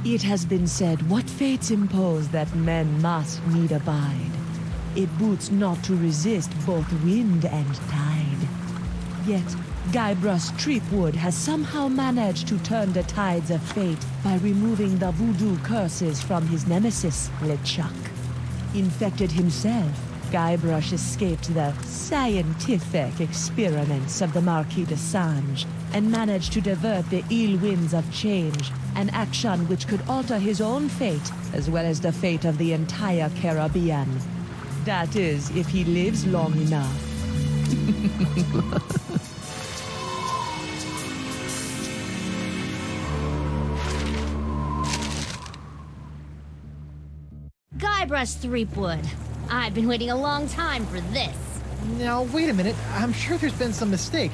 It has been said, what fates impose that men must need abide. It boots not to resist both wind and tide. Yet, Guybrush Threepwood has somehow managed to turn the tides of fate by removing the voodoo curses from his nemesis, LeChuck. Infected himself, Guybrush escaped the scientific experiments of the Marquis de Sange and managed to divert the ill winds of change, an action which could alter his own fate as well as the fate of the entire Caribbean. That is, if he lives long enough. Guybrush Threepwood. I've been waiting a long time for this. Now, wait a minute. I'm sure there's been some mistake.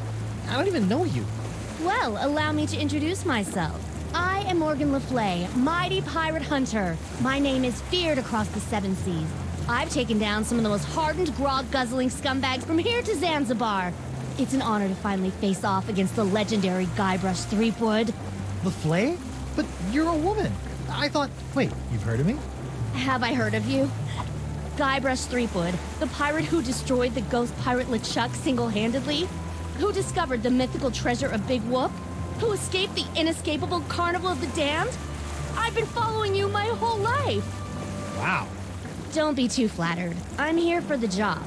I don't even know you. Well, allow me to introduce myself. I am Morgan Le Fay, mighty pirate hunter. My name is feared across the seven seas. I've taken down some of the most hardened, grog-guzzling scumbags from here to Zanzibar. It's an honor to finally face off against the legendary Guybrush Threepwood. Le Fay? But you're a woman. I thought... Wait, you've heard of me? Have I heard of you? Guybrush Threepwood, the pirate who destroyed the ghost pirate LeChuck single-handedly? Who discovered the mythical treasure of Big Whoop? Who escaped the inescapable Carnival of the Damned? I've been following you my whole life! Wow. Don't be too flattered. I'm here for the job.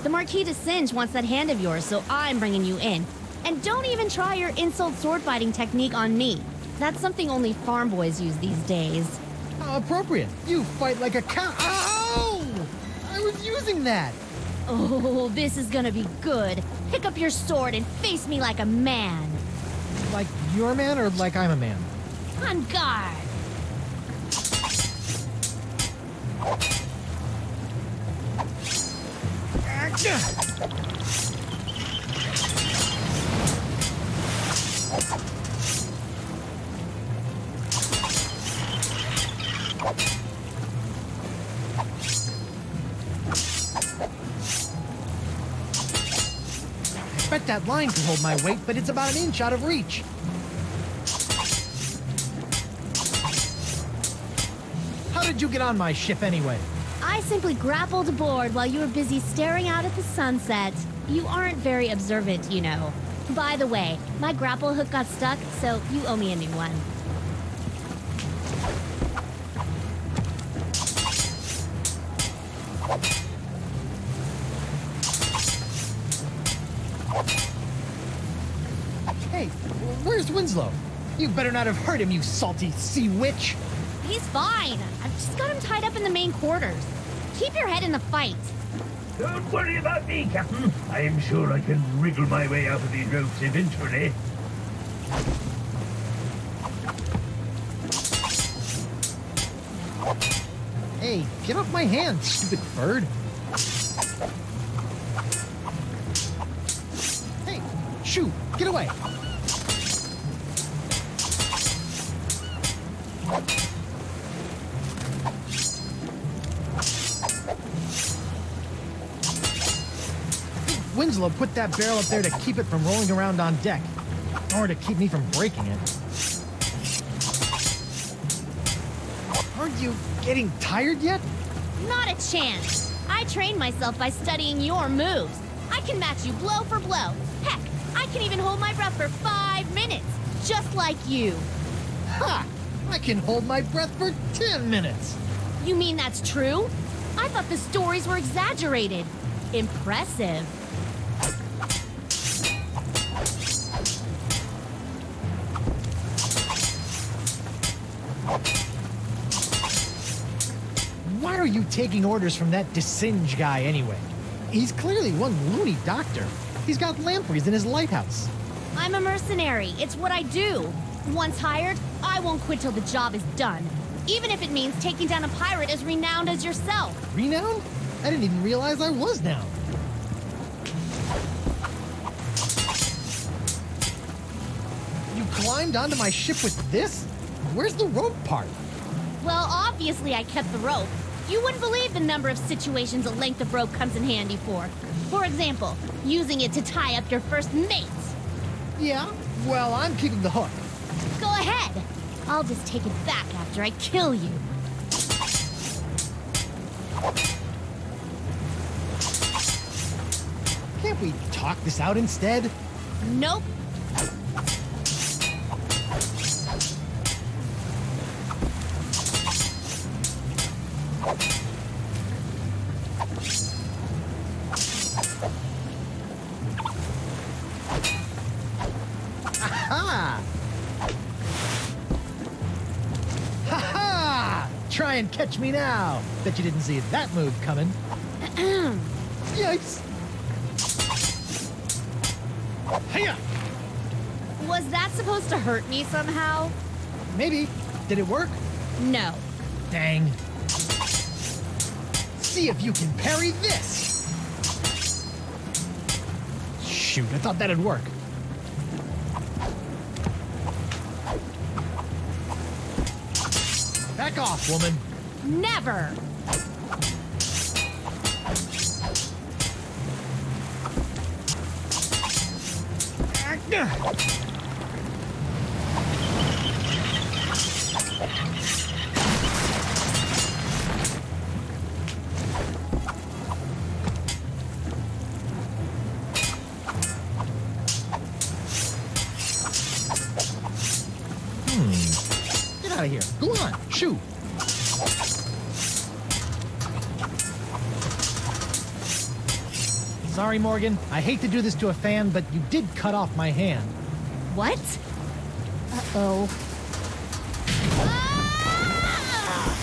The Marquis de Sange wants that hand of yours, so I'm bringing you in. And don't even try your insult sword-fighting technique on me. That's something only farm boys use these days. How appropriate. You fight like a cow. Ow! I was using that. Oh, this is gonna be good. Pick up your sword and face me like a man. Like you're a man or like I'm a man? On guard. I bet that line can hold my weight, but it's about an inch out of reach. How did you get on my ship anyway? I simply grappled aboard while you were busy staring out at the sunset. You aren't very observant, you know. By the way, my grapple hook got stuck, so you owe me a new one. Hey, where's Winslow? You better not have hurt him, you salty sea witch! He's fine. I've just got him tied up in the main quarters. Keep your head in the fight. Don't worry about me, Captain. I'm sure I can wriggle my way out of these ropes eventually. Hey, get off my hand, stupid bird! Hey, shoot, get away! Winslow put that barrel up there to keep it from rolling around on deck, or to keep me from breaking it. Aren't you getting tired yet? Not a chance. I trained myself by studying your moves. I can match you blow for blow. Heck, I can even hold my breath for 5 minutes, just like you. Ha! I can hold my breath for 10 minutes! You mean that's true? I thought the stories were exaggerated. Impressive. Why are you taking orders from that DeSinge guy anyway? He's clearly one loony doctor. He's got lampreys in his lighthouse. I'm a mercenary. It's what I do. Once hired, I won't quit till the job is done. Even if it means taking down a pirate as renowned as yourself. Renowned? I didn't even realize I was now. You climbed onto my ship with this? Where's the rope part? Well, obviously I kept the rope. You wouldn't believe the number of situations a length of rope comes in handy for. For example, using it to tie up your first mates. Yeah, well, I'm keeping the hook. Go ahead. I'll just take it back after I kill you. Can't we talk this out instead? Nope. Aha! Ha-ha! Try and catch me now. Bet you didn't see that move coming. Yikes! Hiya! Was that supposed to hurt me somehow? Maybe. Did it work? No. Dang. See if you can parry this! Shoot, I thought that'd work. Back off, woman. Never! Get out of here. Go on, shoot. Sorry, Morgan. I hate to do this to a fan, but you did cut off my hand. What? Uh-oh. Ah!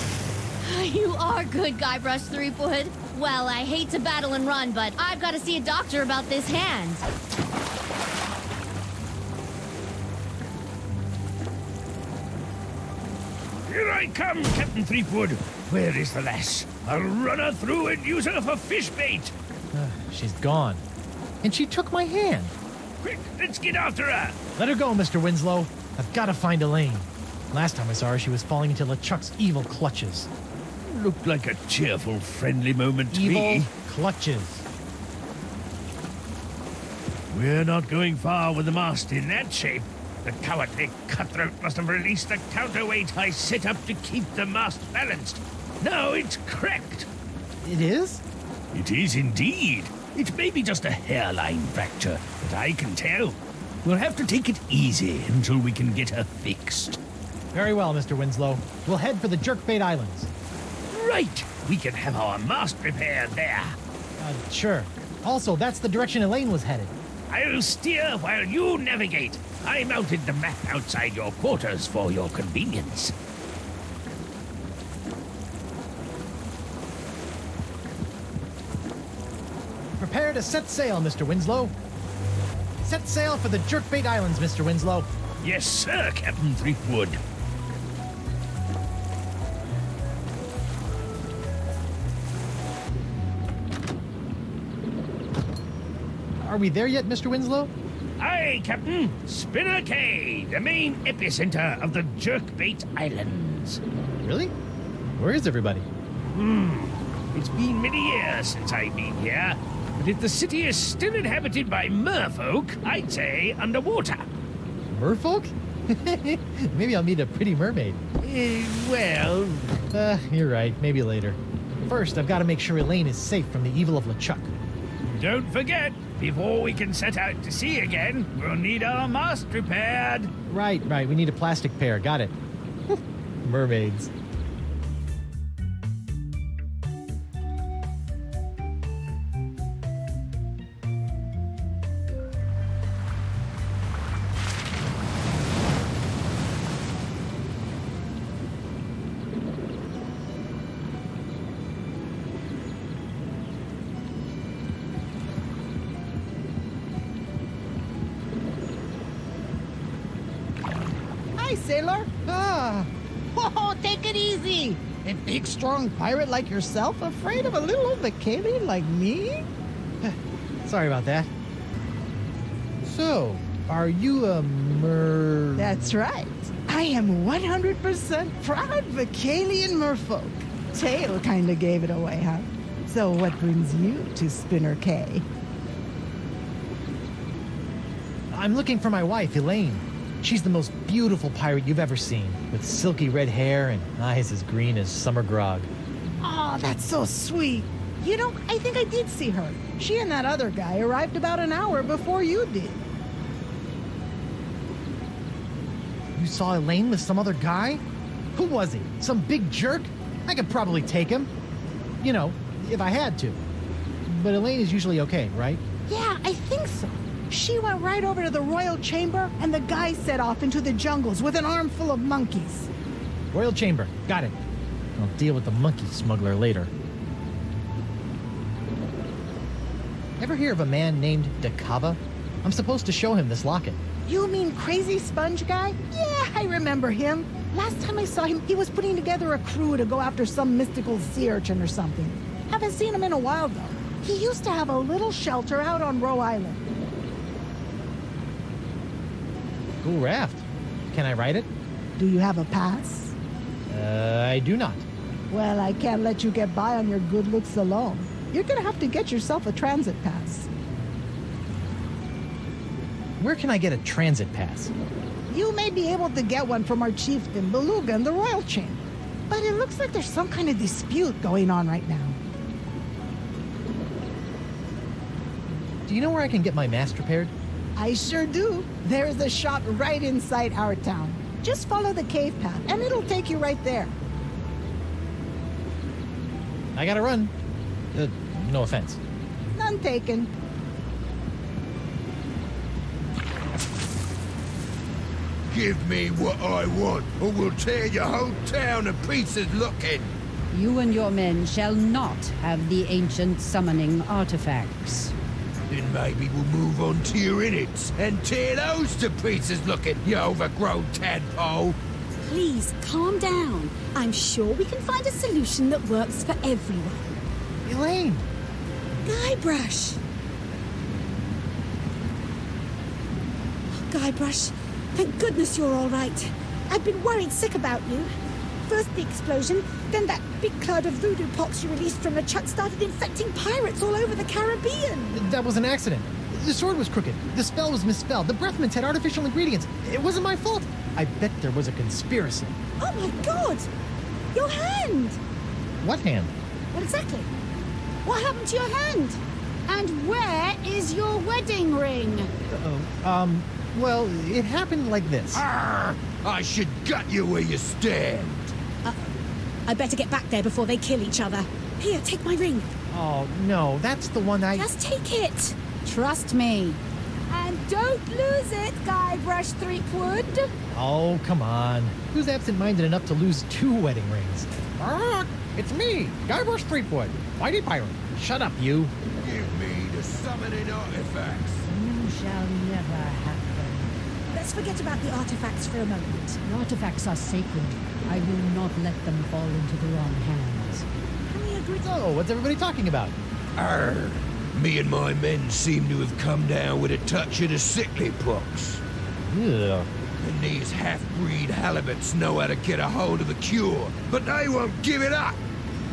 You are good, Guybrush Threepwood. Well, I hate to battle and run, but I've got to see a doctor about this hand. Here I come, Captain Threepwood. Where is the lass? I'll run her through and use her for fish bait. She's gone. And she took my hand. Quick, let's get after her. Let her go, Mr. Winslow. I've got to find Elaine. Last time I saw her, she was falling into LeChuck's evil clutches. Looked like a cheerful, friendly moment to Evil me. clutches. We're not going far with the mast in that shape. The cowardly cutthroat must have released the counterweight I set up to keep the mast balanced. Now it's cracked. It is? It is indeed. It may be just a hairline fracture, but I can tell. We'll have to take it easy until we can get her fixed. Very well, Mr. Winslow. We'll head for the Jerkbait Islands. Right. We can have our mast repaired there. Sure. Also, that's the direction Elaine was headed. I'll steer while you navigate. I mounted the map outside your quarters for your convenience. Prepare to set sail, Mr. Winslow. Set sail for the Jerkbait Islands, Mr. Winslow. Yes, sir, Captain Threepwood. Are we there yet, Mr. Winslow? Aye, Captain. Spinner Cay, the main epicenter of the Jerkbait Islands. Really? Where is everybody? It's been many years since I've been here, but if the city is still inhabited by merfolk, I'd say underwater. Merfolk? Maybe I'll meet a pretty mermaid. Well, You're right. Maybe later. First, I've got to make sure Elaine is safe from the evil of LeChuck. don't forget, before we can set out to sea again, we'll need our mast repaired. Right. We need a plastic pair. Got it. Mermaids. Hi, sailor. Ah! Whoa, take it easy. A big, strong pirate like yourself afraid of a little old Vicalian like me? Sorry about that. So, are you a That's right. I am 100% proud Vicalian merfolk. Tail kinda gave it away, huh? So what brings you to Spinner Cay? I'm looking for my wife, Elaine. She's the most beautiful pirate you've ever seen, with silky red hair and eyes as green as summer grog. Oh, that's so sweet. You know, I think I did see her. She and that other guy arrived about an hour before you did. You saw Elaine with some other guy? Who was he? Some big jerk? I could probably take him. You know, if I had to. But Elaine is usually okay, right? Yeah, I think so. She went right over to the royal chamber, and the guy set off into the jungles with an armful of monkeys. Royal Chamber. Got it. I'll deal with the monkey smuggler later. Ever hear of a man named Dakava? I'm supposed to show him this locket. You mean Crazy Sponge guy? Yeah, I remember him. Last time I saw him, he was putting together a crew to go after some mystical sea urchin or something. Haven't seen him in a while, though. He used to have a little shelter out on Roe Island. Cool raft. Can I ride it? Do you have a pass? I do not. Well, I can't let you get by on your good looks alone. You're gonna have to get yourself a transit pass. Where can I get a transit pass? You may be able to get one from our chieftain, Beluga, in the royal chamber. But it looks like there's some kind of dispute going on right now. Do you know where I can get my mast repaired? I sure do. There's a shop right inside our town. Just follow the cave path, and it'll take you right there. I gotta run. No offense. None taken. Give me what I want, or we'll tear your whole town to pieces looking. You and your men shall not have the ancient summoning artifacts. Then maybe we'll move on to your innards and tear those to pieces looking, you overgrown tadpole. Please, calm down. I'm sure we can find a solution that works for everyone. Elaine! Guybrush! Guybrush, thank goodness you're all right. I've been worried sick about you. First the explosion, then that big cloud of voodoo pox you released from the chuck started infecting pirates all over the Caribbean. That was an accident. The sword was crooked. The spell was misspelled. The breath mints had artificial ingredients. It wasn't my fault. I bet there was a conspiracy. Oh my God! Your hand! What hand? What exactly? What happened to your hand? And where is your wedding ring? Uh-oh. Well, it happened like this. Arr! I should gut you where you stand. I better get back there before they kill each other. Here, take my ring. Oh, no, that's the one I... Just take it. Trust me. And don't lose it, Guybrush Threepwood. Oh, come on. Who's absent-minded enough to lose 2 wedding rings? It's me, Guybrush Threepwood, mighty pirate. Shut up, you. Give me the summoning artifacts. You shall never have them. Let's forget about the artifacts for a moment. The artifacts are sacred. I will not let them fall into the wrong hands. Can we agree? So, what's everybody talking about? Arr! Me and my men seem to have come down with a touch of the sickly pox. Ugh. And these half-breed halibuts know how to get a hold of a cure, but they won't give it up.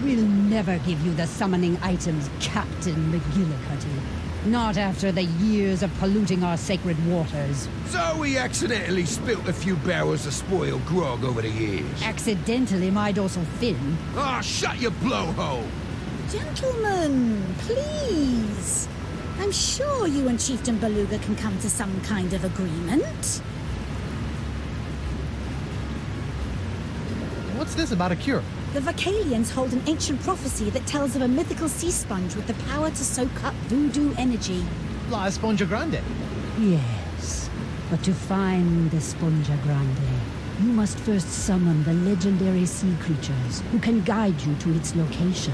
We'll never give you the summoning items, Captain McGillicuddy. Not after the years of polluting our sacred waters. So we accidentally spilt a few barrels of spoiled grog over the years. Accidentally, my dorsal fin. Ah, shut your blowhole! Gentlemen, please. I'm sure you and Chieftain Beluga can come to some kind of agreement. What's this about a cure? The Vocalians hold an ancient prophecy that tells of a mythical sea sponge with the power to soak up voodoo energy. La Esponja Grande. Yes, but to find the Sponja Grande, you must first summon the legendary sea creatures who can guide you to its location.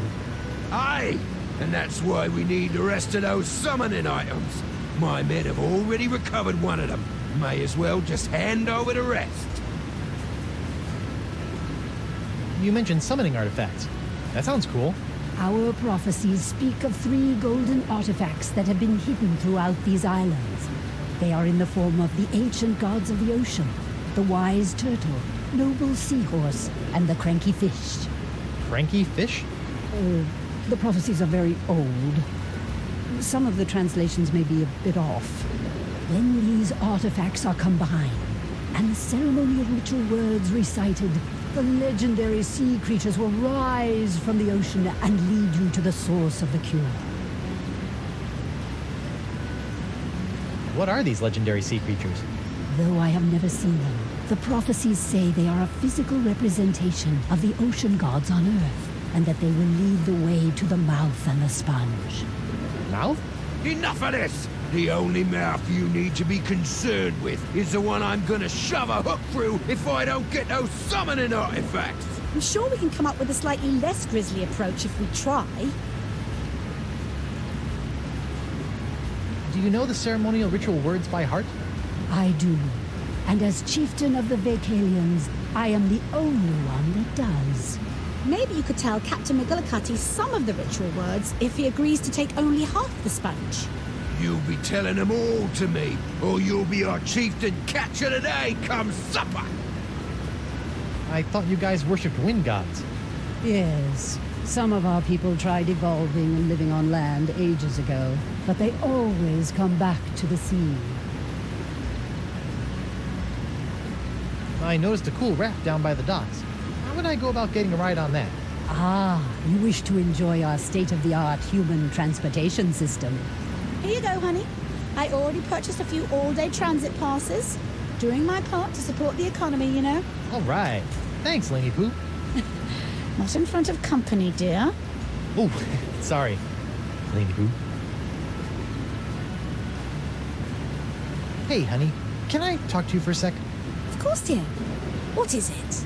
Aye! And that's why we need the rest of those summoning items. My men have already recovered one of them. May as well just hand over the rest. You mentioned summoning artifacts. That sounds cool. Our prophecies speak of 3 golden artifacts that have been hidden throughout these islands. They are in the form of the ancient gods of the ocean, the wise turtle, noble seahorse, and the cranky fish. Cranky fish? The prophecies are very old. Some of the translations may be a bit off. When these artifacts are combined, and the ceremonial ritual words recited, the legendary sea creatures will rise from the ocean and lead you to the source of the cure. What are these legendary sea creatures? Though I have never seen them, the prophecies say they are a physical representation of the ocean gods on Earth, and that they will lead the way to the mouth and the sponge. Mouth? Enough of this! The only mouth you need to be concerned with is the one I'm gonna shove a hook through if I don't get those summoning artifacts! I'm sure we can come up with a slightly less grisly approach if we try. Do you know the ceremonial ritual words by heart? I do. And as chieftain of the Vacalians, I am the only one that does. Maybe you could tell Captain McGillicuddy some of the ritual words if he agrees to take only half the sponge. You'll be telling them all to me, or you'll be our chieftain catch of the day come supper! I thought you guys worshipped wind gods. Yes. Some of our people tried evolving and living on land ages ago, but they always come back to the sea. I noticed a cool raft down by the docks. How would I go about getting a ride on that? Ah, you wish to enjoy our state-of-the-art human transportation system. Here you go, honey. I already purchased a few all-day transit passes. Doing my part to support the economy, you know. All right. Thanks, Laney Poo. Not in front of company, dear. Oh, sorry, Laney Poo. Hey, honey. Can I talk to you for a sec? Of course, dear. What is it?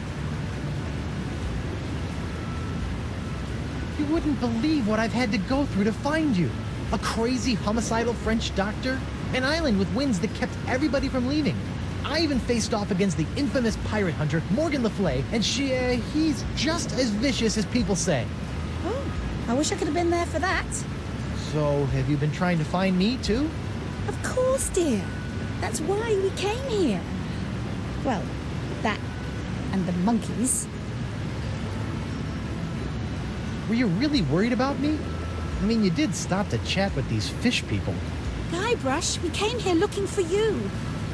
You wouldn't believe what I've had to go through to find you. A crazy homicidal French doctor, an island with winds that kept everybody from leaving. I even faced off against the infamous pirate hunter, Morgan Le Fay, and he's just as vicious as people say. Oh, I wish I could have been there for that. So, have you been trying to find me, too? Of course, dear. That's why we came here. Well, that and the monkeys. Were you really worried about me? I mean, you did stop to chat with these fish people. Guybrush, we came here looking for you.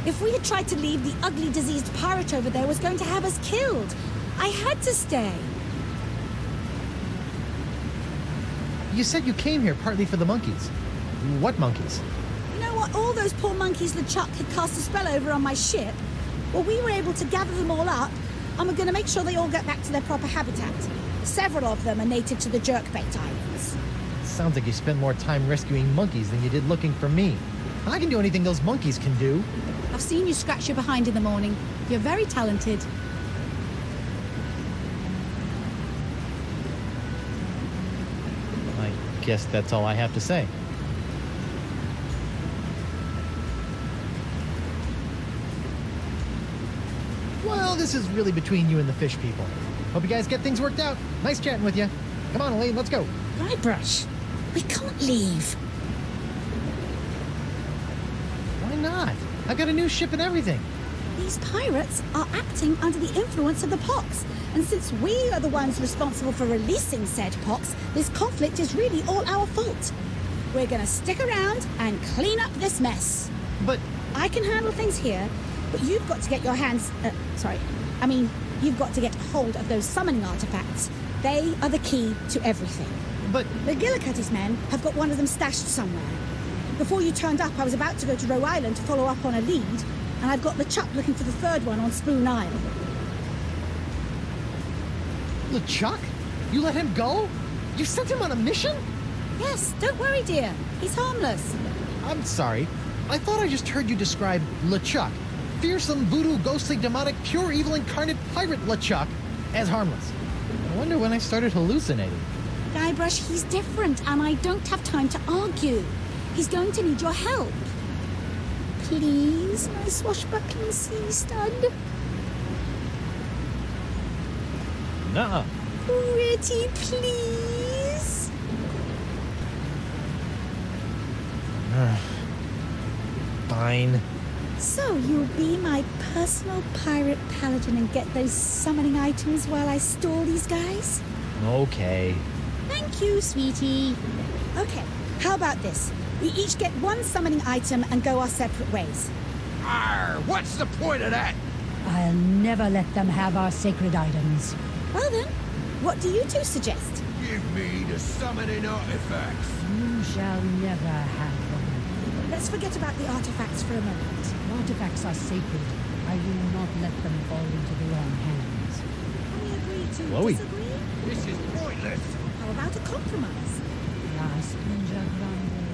If we had tried to leave, the ugly, diseased pirate over there was going to have us killed. I had to stay. You said you came here partly for the monkeys. What monkeys? You know what? All those poor monkeys LeChuck had cast a spell over on my ship. Well, we were able to gather them all up, and we're going to make sure they all get back to their proper habitat. Several of them are native to the Jerkbait Islands. Sounds like you spent more time rescuing monkeys than you did looking for me. I can do anything those monkeys can do. I've seen you scratch your behind in the morning. You're very talented. I guess that's all I have to say. Well, this is really between you and the fish people. Hope you guys get things worked out. Nice chatting with you. Come on, Elaine, let's go. Guybrush, we can't leave. Why not? I got a new ship and everything. These pirates are acting under the influence of the pox. And since we are the ones responsible for releasing said pox, this conflict is really all our fault. We're gonna stick around and clean up this mess. But I can handle things here, but you've got to get your hands... you've got to get hold of those summoning artifacts. They are the key to everything. But McGillicuddy's men have got one of them stashed somewhere. Before you turned up, I was about to go to Roe Island to follow up on a lead, and I've got LeChuck looking for the third one on Spoon Isle. LeChuck? You let him go? You sent him on a mission? Yes, don't worry, dear. He's harmless. I'm sorry. I thought I just heard you describe LeChuck, fearsome, voodoo, ghostly, demonic, pure evil incarnate pirate LeChuck, as harmless. I wonder when I started hallucinating. Guybrush, he's different, and I don't have time to argue. He's going to need your help. Please, my swashbuckling sea stud. Nuh-uh. Pretty please. Fine. So you'll be my personal pirate paladin and get those summoning items while I stall these guys? Okay. Thank you, sweetie. Okay, how about this? We each get one summoning item and go our separate ways. Arr, what's the point of that? I'll never let them have our sacred items. Well then, what do you two suggest? Give me the summoning artifacts. You shall never have them. Let's forget about the artifacts for a moment. Artifacts are sacred. I will not let them fall into the wrong hands. Can we agree to Chloe. disagree? This is pointless. How about a compromise? La Spinja Grande.